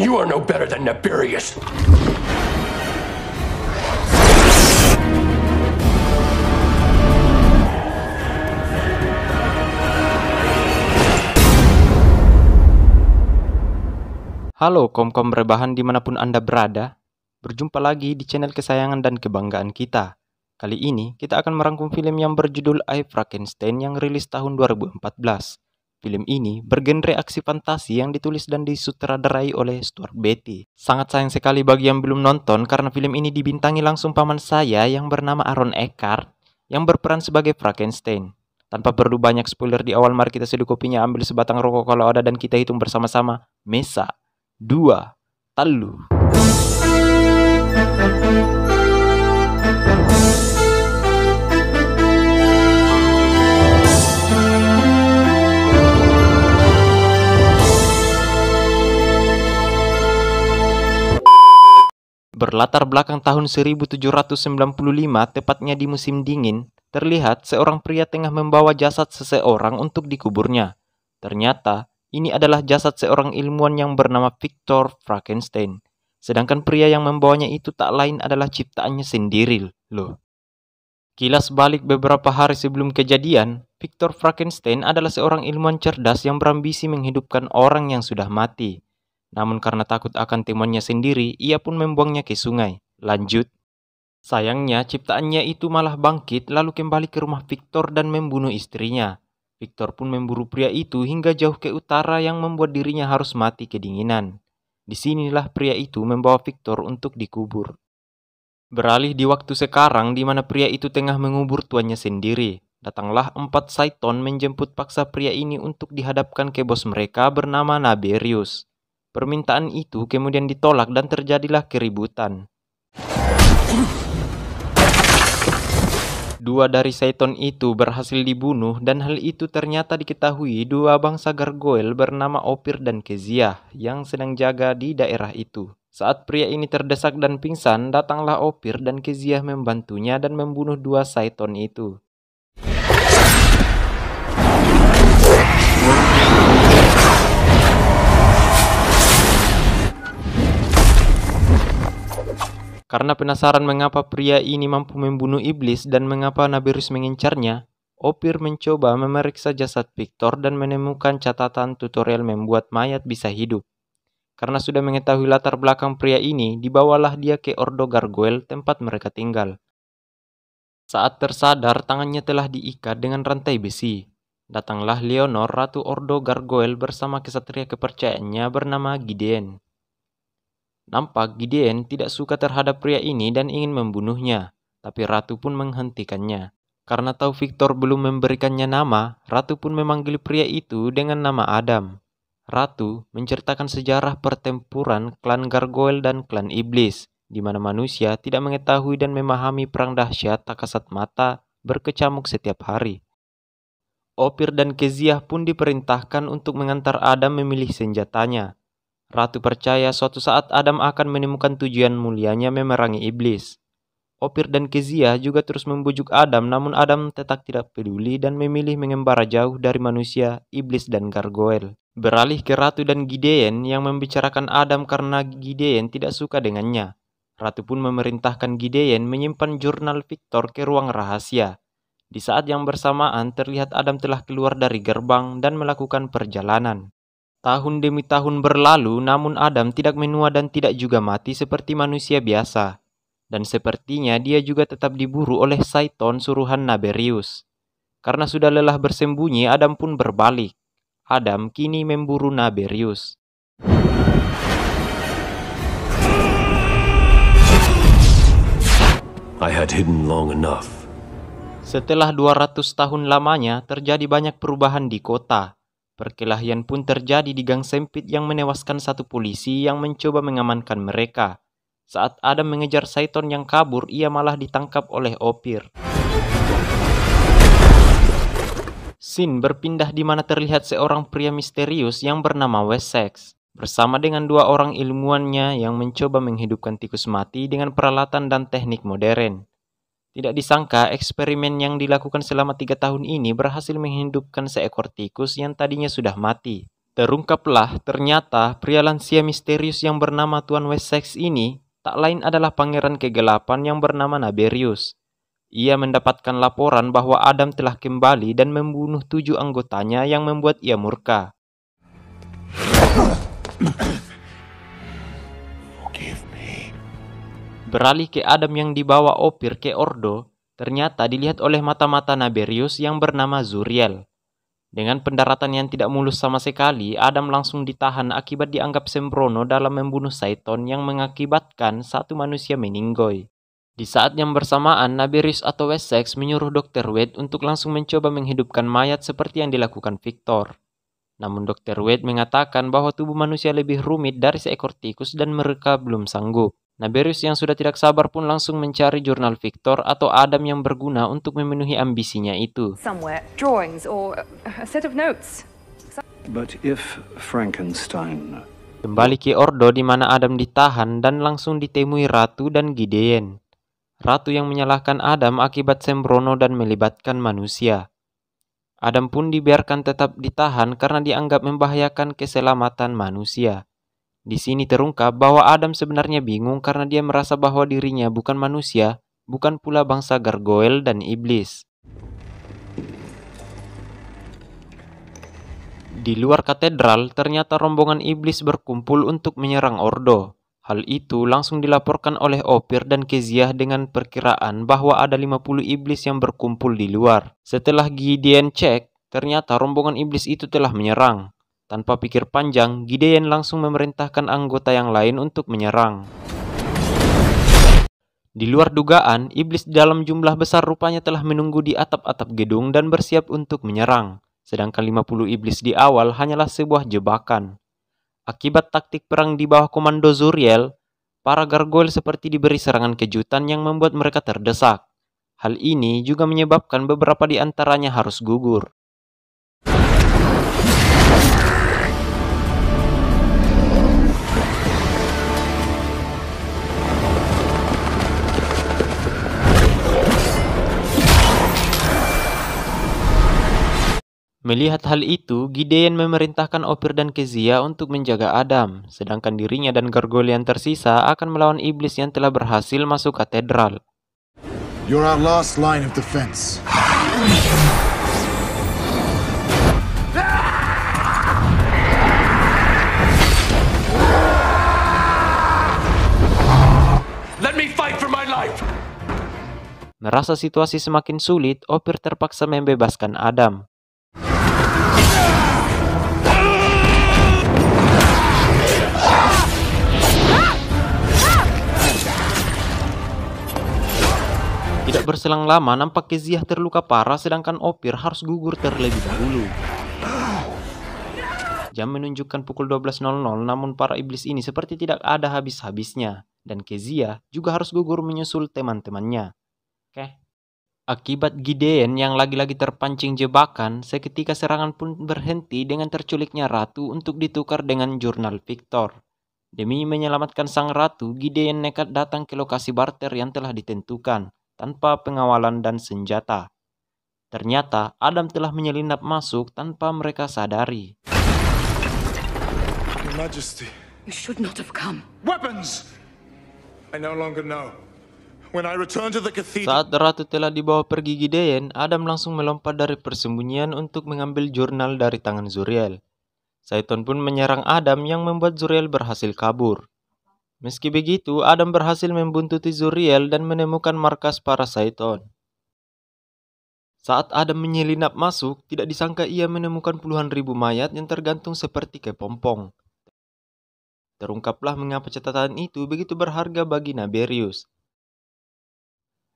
You are no better than Nefarious. Halo kom-kom rebahan dimanapun Anda berada, berjumpa lagi di channel kesayangan dan kebanggaan kita. Kali ini kita akan merangkum film yang berjudul I, Frankenstein yang rilis tahun 2014. Film ini bergenre aksi fantasi yang ditulis dan disutradarai oleh Stuart Beattie. Sangat sayang sekali bagi yang belum nonton karena film ini dibintangi langsung paman saya yang bernama Aaron Eckhart yang berperan sebagai Frankenstein. Tanpa perlu banyak spoiler di awal, mari kita seduh kopinya, ambil sebatang rokok kalau ada, dan kita hitung bersama-sama. Mesa, 2, Talu. Berlatar belakang tahun 1795, tepatnya di musim dingin, terlihat seorang pria tengah membawa jasad seseorang untuk dikuburnya. Ternyata ini adalah jasad seorang ilmuwan yang bernama Victor Frankenstein. Sedangkan pria yang membawanya itu tak lain adalah ciptaannya sendiri loh. Kilas balik beberapa hari sebelum kejadian, Victor Frankenstein adalah seorang ilmuwan cerdas yang berambisi menghidupkan orang yang sudah mati. Namun karena takut akan temannya sendiri, ia pun membuangnya ke sungai. Lanjut. Sayangnya ciptaannya itu malah bangkit lalu kembali ke rumah Victor dan membunuh istrinya. Victor pun memburu pria itu hingga jauh ke utara yang membuat dirinya harus mati kedinginan. Disinilah pria itu membawa Victor untuk dikubur. Beralih di waktu sekarang di mana pria itu tengah mengubur tuannya sendiri. Datanglah 4 Saiton menjemput paksa pria ini untuk dihadapkan ke bos mereka bernama Naberius. Permintaan itu kemudian ditolak dan terjadilah keributan. 2 dari Saiton itu berhasil dibunuh dan hal itu ternyata diketahui 2 bangsa gargoyle bernama Ophir dan Kezia yang sedang jaga di daerah itu. Saat pria ini terdesak dan pingsan, datanglah Ophir dan Kezia membantunya dan membunuh 2 Saiton itu. Karena penasaran mengapa pria ini mampu membunuh iblis dan mengapa Naberius mengincarnya, Ophir mencoba memeriksa jasad Victor dan menemukan catatan tutorial membuat mayat bisa hidup. Karena sudah mengetahui latar belakang pria ini, dibawalah dia ke Ordo Gargoyle, tempat mereka tinggal. Saat tersadar, tangannya telah diikat dengan rantai besi. Datanglah Leonor, Ratu Ordo Gargoyle bersama kesatria kepercayaannya bernama Gideon. Nampak Gideon tidak suka terhadap pria ini dan ingin membunuhnya, tapi Ratu pun menghentikannya. Karena tahu Victor belum memberikannya nama, Ratu pun memanggil pria itu dengan nama Adam. Ratu menceritakan sejarah pertempuran klan Gargoyle dan klan Iblis, di mana manusia tidak mengetahui dan memahami perang dahsyat tak kasat mata berkecamuk setiap hari. Ophir dan Kezia pun diperintahkan untuk mengantar Adam memilih senjatanya. Ratu percaya suatu saat Adam akan menemukan tujuan mulianya memerangi iblis. Ophir dan Kezia juga terus membujuk Adam, namun Adam tetap tidak peduli dan memilih mengembara jauh dari manusia, iblis dan gargoyle. Beralih ke Ratu dan Gideon yang membicarakan Adam karena Gideon tidak suka dengannya. Ratu pun memerintahkan Gideon menyimpan jurnal Victor ke ruang rahasia. Di saat yang bersamaan terlihat Adam telah keluar dari gerbang dan melakukan perjalanan. Tahun demi tahun berlalu, namun Adam tidak menua dan tidak juga mati seperti manusia biasa. Dan sepertinya dia juga tetap diburu oleh Saiton suruhan Naberius. Karena sudah lelah bersembunyi, Adam pun berbalik. Adam kini memburu Naberius. I had hidden long enough. Setelah 200 tahun lamanya, terjadi banyak perubahan di kota. Perkelahian pun terjadi di gang sempit yang menewaskan satu polisi yang mencoba mengamankan mereka. Saat Adam mengejar Saiton yang kabur, ia malah ditangkap oleh Ophir. Scene berpindah di mana terlihat seorang pria misterius yang bernama Wessex bersama dengan 2 orang ilmuwannya yang mencoba menghidupkan tikus mati dengan peralatan dan teknik modern. Tidak disangka, eksperimen yang dilakukan selama 3 tahun ini berhasil menghidupkan seekor tikus yang tadinya sudah mati. Terungkaplah ternyata pria lansia misterius yang bernama Tuan Wessex ini tak lain adalah pangeran kegelapan yang bernama Naberius. Ia mendapatkan laporan bahwa Adam telah kembali dan membunuh 7 anggotanya yang membuat ia murka. Beralih ke Adam yang dibawa Ophir ke Ordo, ternyata dilihat oleh mata-mata Naberius yang bernama Zuriel. Dengan pendaratan yang tidak mulus sama sekali, Adam langsung ditahan akibat dianggap sembrono dalam membunuh Saiton yang mengakibatkan satu manusia meninggoy. Di saat yang bersamaan, Naberius atau Wessex menyuruh Dr. Wade untuk langsung mencoba menghidupkan mayat seperti yang dilakukan Victor. Namun Dr. Wade mengatakan bahwa tubuh manusia lebih rumit dari seekor tikus dan mereka belum sanggup. Naberius yang sudah tidak sabar pun langsung mencari jurnal Victor atau Adam yang berguna untuk memenuhi ambisinya itu. Somewhere, drawings or a set of notes. But if Frankenstein... Kembali ke Ordo di mana Adam ditahan dan langsung ditemui Ratu dan Gideon. Ratu yang menyalahkan Adam akibat sembrono dan melibatkan manusia. Adam pun dibiarkan tetap ditahan karena dianggap membahayakan keselamatan manusia. Di sini terungkap bahwa Adam sebenarnya bingung karena dia merasa bahwa dirinya bukan manusia, bukan pula bangsa gargoyle dan iblis. Di luar katedral, ternyata rombongan iblis berkumpul untuk menyerang Ordo. Hal itu langsung dilaporkan oleh Ophir dan Kezia dengan perkiraan bahwa ada 50 iblis yang berkumpul di luar. Setelah Gideon cek, ternyata rombongan iblis itu telah menyerang. Tanpa pikir panjang, Gideon langsung memerintahkan anggota yang lain untuk menyerang. Di luar dugaan, iblis dalam jumlah besar rupanya telah menunggu di atap-atap gedung dan bersiap untuk menyerang. Sedangkan 50 iblis di awal hanyalah sebuah jebakan. Akibat taktik perang di bawah komando Zuriel, para gargoyle seperti diberi serangan kejutan yang membuat mereka terdesak. Hal ini juga menyebabkan beberapa di antaranya harus gugur. Melihat hal itu, Gideon memerintahkan Ophir dan Kezia untuk menjaga Adam, sedangkan dirinya dan gargoyle yang tersisa akan melawan iblis yang telah berhasil masuk katedral. You're our last line of defense. Let me fight for my life! Merasa situasi semakin sulit, Ophir terpaksa membebaskan Adam. Tidak berselang lama, nampak Kezia terluka parah sedangkan Ophir harus gugur terlebih dahulu. Jam menunjukkan pukul 12.00, namun para iblis ini seperti tidak ada habis-habisnya. Dan Kezia juga harus gugur menyusul teman-temannya. Akibat Gideon yang lagi-lagi terpancing jebakan, seketika serangan pun berhenti dengan terculiknya Ratu untuk ditukar dengan jurnal Victor. Demi menyelamatkan sang Ratu, Gideon nekat datang ke lokasi barter yang telah ditentukan, tanpa pengawalan dan senjata. Ternyata Adam telah menyelinap masuk tanpa mereka sadari. Your Majesty. You should not have come. Weapons! I no longer know. When I return to the cathedral... Saat Ratu telah dibawa pergi Gideon, Adam langsung melompat dari persembunyian untuk mengambil jurnal dari tangan Zuriel. Saiton pun menyerang Adam yang membuat Zuriel berhasil kabur. Meski begitu, Adam berhasil membuntuti Zuriel dan menemukan markas para Saiton. Saat Adam menyelinap masuk, tidak disangka ia menemukan puluhan ribu mayat yang tergantung seperti kepompong. Terungkaplah mengapa catatan itu begitu berharga bagi Naberius.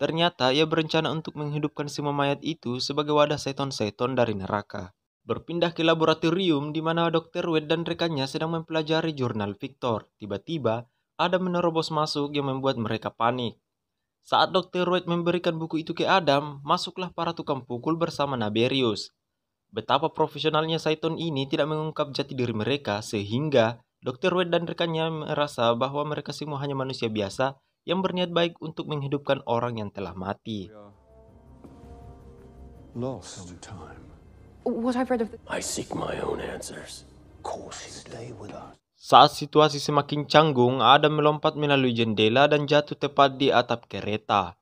Ternyata ia berencana untuk menghidupkan semua mayat itu sebagai wadah Saiton-Saiton dari neraka. Berpindah ke laboratorium di mana Dr. Wade dan rekannya sedang mempelajari jurnal Victor. Tiba-tiba, Adam menerobos masuk yang membuat mereka panik. Saat Dr. Wade memberikan buku itu ke Adam, masuklah para tukang pukul bersama Naberius. Betapa profesionalnya Saiton ini tidak mengungkap jati diri mereka, sehingga Dr. Wade dan rekannya merasa bahwa mereka semua hanya manusia biasa yang berniat baik untuk menghidupkan orang yang telah mati. Lost time. What I've read of the... I seek my own answers. Saat situasi semakin canggung, Adam melompat melalui jendela dan jatuh tepat di atap kereta.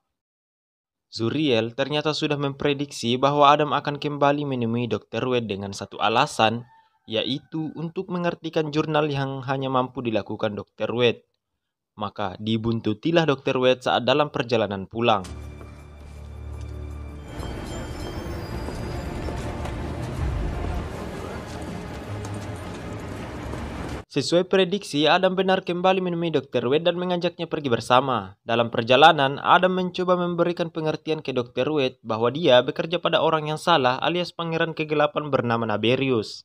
Zuriel ternyata sudah memprediksi bahwa Adam akan kembali menemui Dr. Wade dengan satu alasan, yaitu untuk mengertikan jurnal yang hanya mampu dilakukan Dr. Wade. Maka dibuntutilah Dr. Wade saat dalam perjalanan pulang. Sesuai prediksi, Adam benar kembali menemui Dr. Wade dan mengajaknya pergi bersama. Dalam perjalanan, Adam mencoba memberikan pengertian ke Dr. Wade bahwa dia bekerja pada orang yang salah alias pangeran kegelapan bernama Naberius.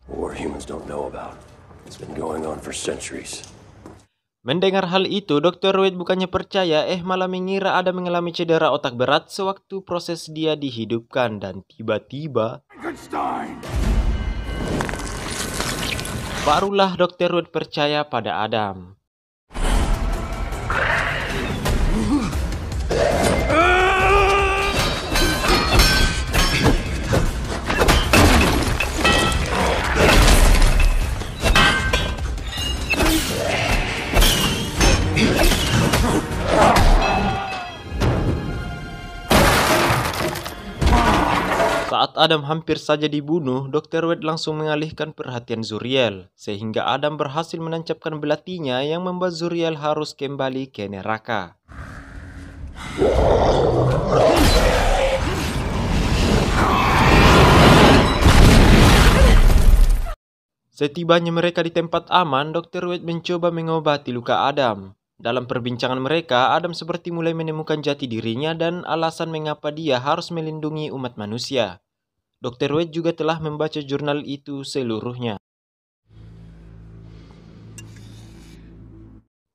Mendengar hal itu, Dr. Wade bukannya percaya, malah mengira Adam mengalami cedera otak berat sewaktu proses dia dihidupkan dan tiba-tiba barulah Dr. Wade percaya pada Adam. Saat Adam hampir saja dibunuh, Dr. Wade langsung mengalihkan perhatian Zuriel, sehingga Adam berhasil menancapkan belatinya yang membuat Zuriel harus kembali ke neraka. Setibanya mereka di tempat aman, Dr. Wade mencoba mengobati luka Adam. Dalam perbincangan mereka, Adam seperti mulai menemukan jati dirinya dan alasan mengapa dia harus melindungi umat manusia. Dr. Wade juga telah membaca jurnal itu seluruhnya.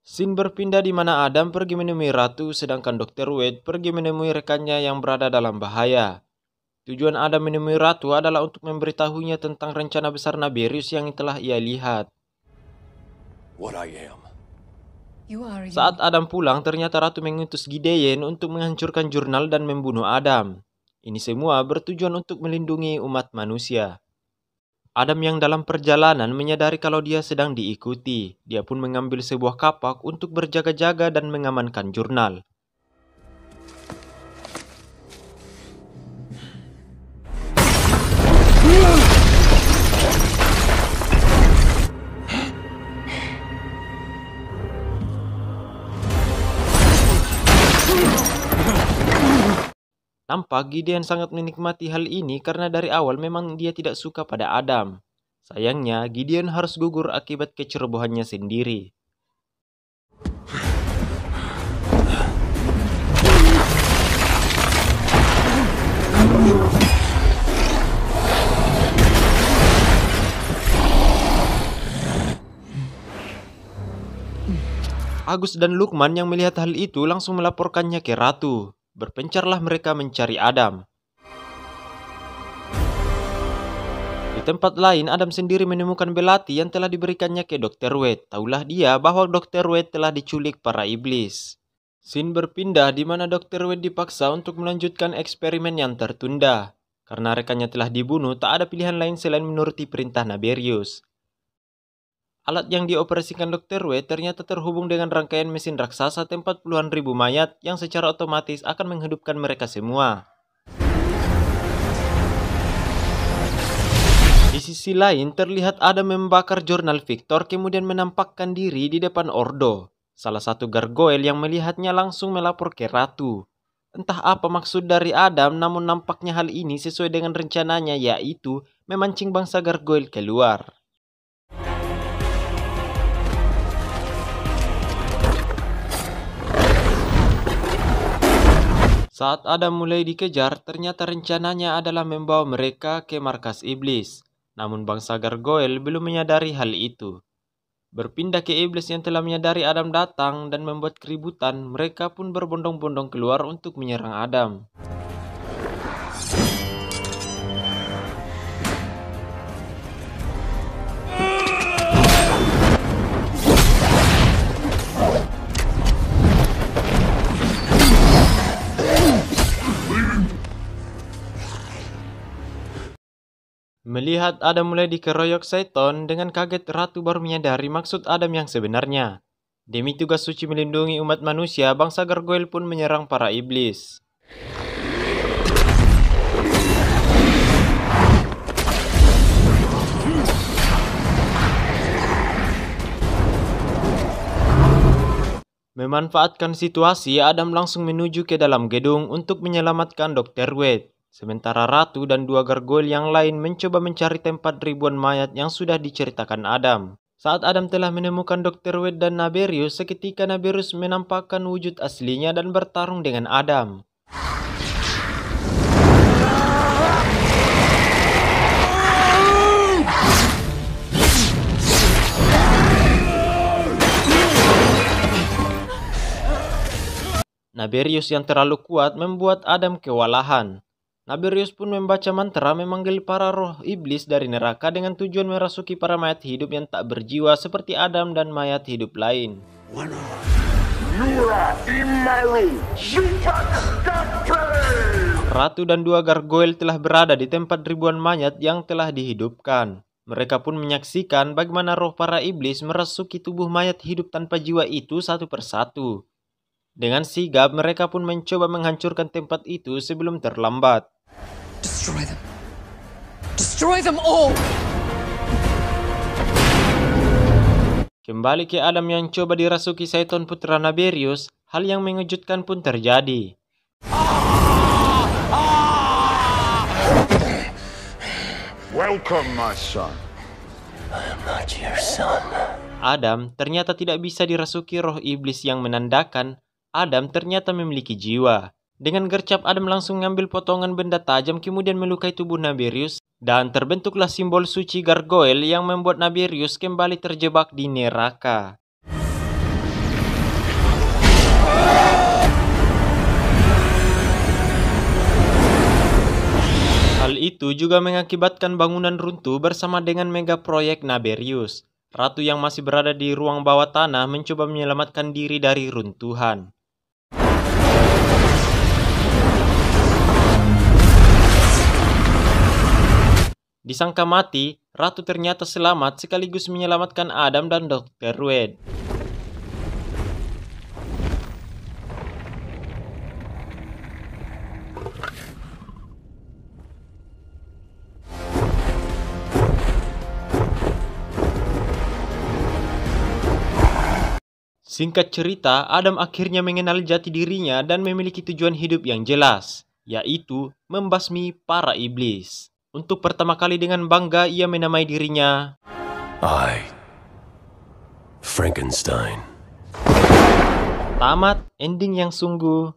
Scene berpindah di mana Adam pergi menemui Ratu, sedangkan Dr. Wade pergi menemui rekannya yang berada dalam bahaya. Tujuan Adam menemui Ratu adalah untuk memberitahunya tentang rencana besar Naberius yang telah ia lihat. Saat Adam pulang, ternyata Ratu mengutus Gideon untuk menghancurkan jurnal dan membunuh Adam. Ini semua bertujuan untuk melindungi umat manusia. Adam yang dalam perjalanan menyadari kalau dia sedang diikuti. Dia pun mengambil sebuah kapak untuk berjaga-jaga dan mengamankan jurnal. Nampak Gideon sangat menikmati hal ini karena dari awal memang dia tidak suka pada Adam. Sayangnya, Gideon harus gugur akibat kecerobohannya sendiri. Agus dan Lukman yang melihat hal itu langsung melaporkannya ke Ratu. Berpencarlah mereka mencari Adam. Di tempat lain, Adam sendiri menemukan belati yang telah diberikannya ke Dr. Wade. Taulah dia bahwa Dr. Wade telah diculik para iblis. Scene berpindah di mana Dr. Wade dipaksa untuk melanjutkan eksperimen yang tertunda. Karena rekannya telah dibunuh, tak ada pilihan lain selain menuruti perintah Naberius. Alat yang dioperasikan Dr. Wade ternyata terhubung dengan rangkaian mesin raksasa tempat puluhan ribu mayat yang secara otomatis akan menghidupkan mereka semua. Di sisi lain, terlihat Adam membakar jurnal Victor kemudian menampakkan diri di depan Ordo. Salah satu gargoyle yang melihatnya langsung melapor ke Ratu. Entah apa maksud dari Adam, namun nampaknya hal ini sesuai dengan rencananya, yaitu memancing bangsa gargoyle keluar. Saat Adam mulai dikejar, ternyata rencananya adalah membawa mereka ke markas iblis. Namun bangsa gargoyle belum menyadari hal itu. Berpindah ke iblis yang telah menyadari Adam datang dan membuat keributan, mereka pun berbondong-bondong keluar untuk menyerang Adam. Melihat Adam mulai dikeroyok Satan, dengan kaget Ratu baru menyadari maksud Adam yang sebenarnya. Demi tugas suci melindungi umat manusia, bangsa gargoyle pun menyerang para iblis. Memanfaatkan situasi, Adam langsung menuju ke dalam gedung untuk menyelamatkan Dr. Wade. Sementara Ratu dan 2 gargoyle yang lain mencoba mencari tempat ribuan mayat yang sudah diceritakan Adam. Saat Adam telah menemukan Dr. Wade dan Naberius, seketika Naberius menampakkan wujud aslinya dan bertarung dengan Adam. Naberius yang terlalu kuat membuat Adam kewalahan. Naberius pun membaca mantra memanggil para roh iblis dari neraka dengan tujuan merasuki para mayat hidup yang tak berjiwa seperti Adam dan mayat hidup lain. Ratu dan 2 gargoyle telah berada di tempat ribuan mayat yang telah dihidupkan. Mereka pun menyaksikan bagaimana roh para iblis merasuki tubuh mayat hidup tanpa jiwa itu satu persatu. Dengan sigap, mereka pun mencoba menghancurkan tempat itu sebelum terlambat. Destroy them. Destroy them all! Kembali ke Adam yang coba dirasuki Satan putra Naberius, hal yang mengejutkan pun terjadi. Welcome, my son. I am not your son. Adam ternyata tidak bisa dirasuki roh iblis yang menandakan Adam ternyata memiliki jiwa. Dengan gercep Adam langsung mengambil potongan benda tajam kemudian melukai tubuh Naberius dan terbentuklah simbol suci gargoyle yang membuat Naberius kembali terjebak di neraka. Hal itu juga mengakibatkan bangunan runtuh bersama dengan mega proyek Naberius. Ratu yang masih berada di ruang bawah tanah mencoba menyelamatkan diri dari runtuhan. Disangka mati, Ratu ternyata selamat sekaligus menyelamatkan Adam dan Dr. Wade. Singkat cerita, Adam akhirnya mengenal jati dirinya dan memiliki tujuan hidup yang jelas, yaitu membasmi para iblis. Untuk pertama kali dengan bangga ia menamai dirinya I, Frankenstein. Tamat, ending yang sungguh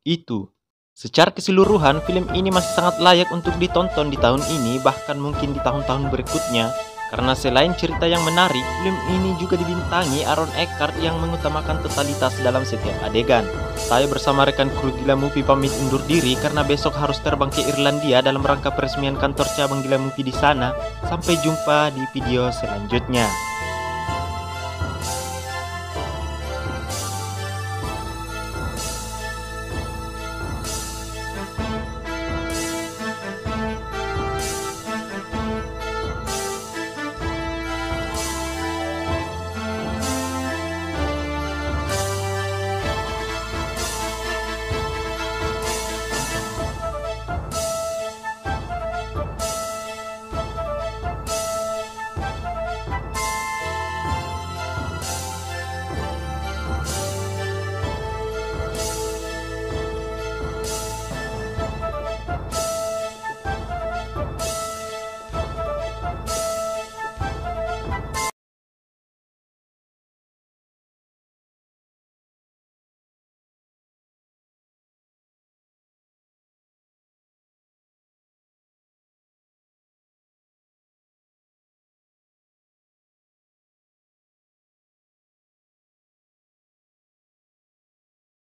itu. Secara keseluruhan, film ini masih sangat layak untuk ditonton di tahun ini, bahkan mungkin di tahun-tahun berikutnya. Karena selain cerita yang menarik, film ini juga dibintangi Aaron Eckhart yang mengutamakan totalitas dalam setiap adegan. Saya bersama rekan kru Gila Movie pamit undur diri karena besok harus terbang ke Irlandia dalam rangka peresmian kantor cabang Gila Movie di sana. Sampai jumpa di video selanjutnya.